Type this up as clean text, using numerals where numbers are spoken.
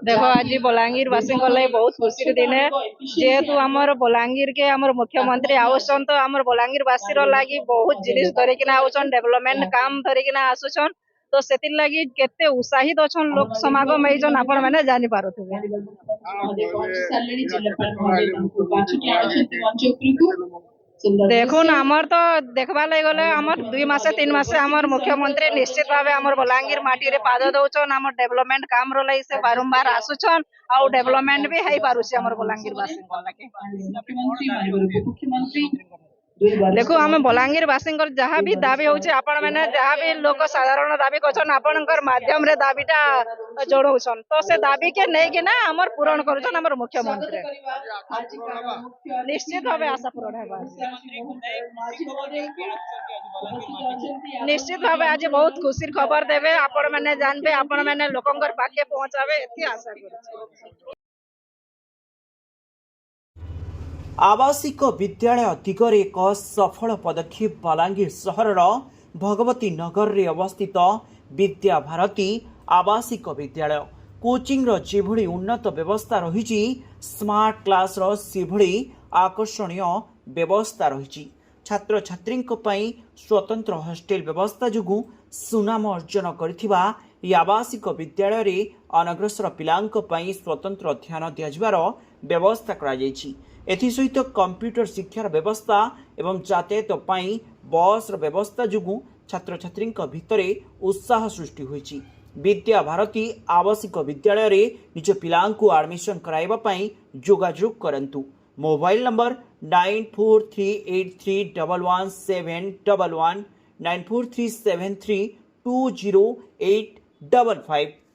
देखो आज बलांगीर वासी बहुत खुशी दिन है जेहेतु आमर बलांगीर के आमर मुख्यमंत्री आउसन तो आमर बलांगीर वासी लगी बहुत जिनिस धरिकिना आउसन डेवलपमेंट काम धरिकिना आसुछन तो सेतिन लगी केते उत्साहित अछन लोक समागम एजन आपण माने जानि पारुथिबे। देखुन आमर तो देखबा लगे गले आमर 2 मासे 3 मासे आमर मुख्यमंत्री निश्चित भावे आमर बलांगीर माटी रे पाद दउछन आमर डेवलपमेंट काम रो लई से बारंबार आसुछन आउ डेवलपमेंट भी हेई पारुछि आमर बलांगीर वासी मुख्यमंत्री देखो आम बलांगीर वासी जहाँ भी दाबी होचे आपण माने जहाँ भी लोक साधारण दाबी करछन आपनकर माध्यम रे दाबीटा जोड़ौछन तो से दाबी के नै कि ना हमर पूर्ण करछन हमर मुख्यमंत्री निश्चित भावे आशा पूर्ण हेबा निश्चित भावे आज बहुत खुशी खबर देबे आपण माने जानबे आपण माने लोकंकर पाके पहुंचाबे एथि आशा करछि। आवासिक विद्यालय दिगरे एक सफल पदक्षेप बलांगीर सहर भगवती नगर रे अवस्थित विद्या भारती आवासिक विद्यालय कोचिंग जेभली उन्नत व्यवस्था रही स्मार्ट क्लास सेभली आकर्षणीय व्यवस्था रही छात्र छात्री स्वतंत्र हॉस्टेल व्यवस्था जो सुनाम अर्जन करथिबा आवासिक विद्यालय रे अनग्रसर पिलांक पई स्वतंत्र ध्यान दियाजिबार व्यवस्था करा जायछि। एसहित कंप्यूटर शिक्षार व्यवस्था एवं यातायात बस व्यवस्था जो छात्र छात्री भितर उत्साह सृष्टि होइछि। विद्या भारती आवासिक विद्यालय रे निज पिलांकु एडमिशन कराइबा जोगाजोग करंतु। Mobile number 9438311711 9437320855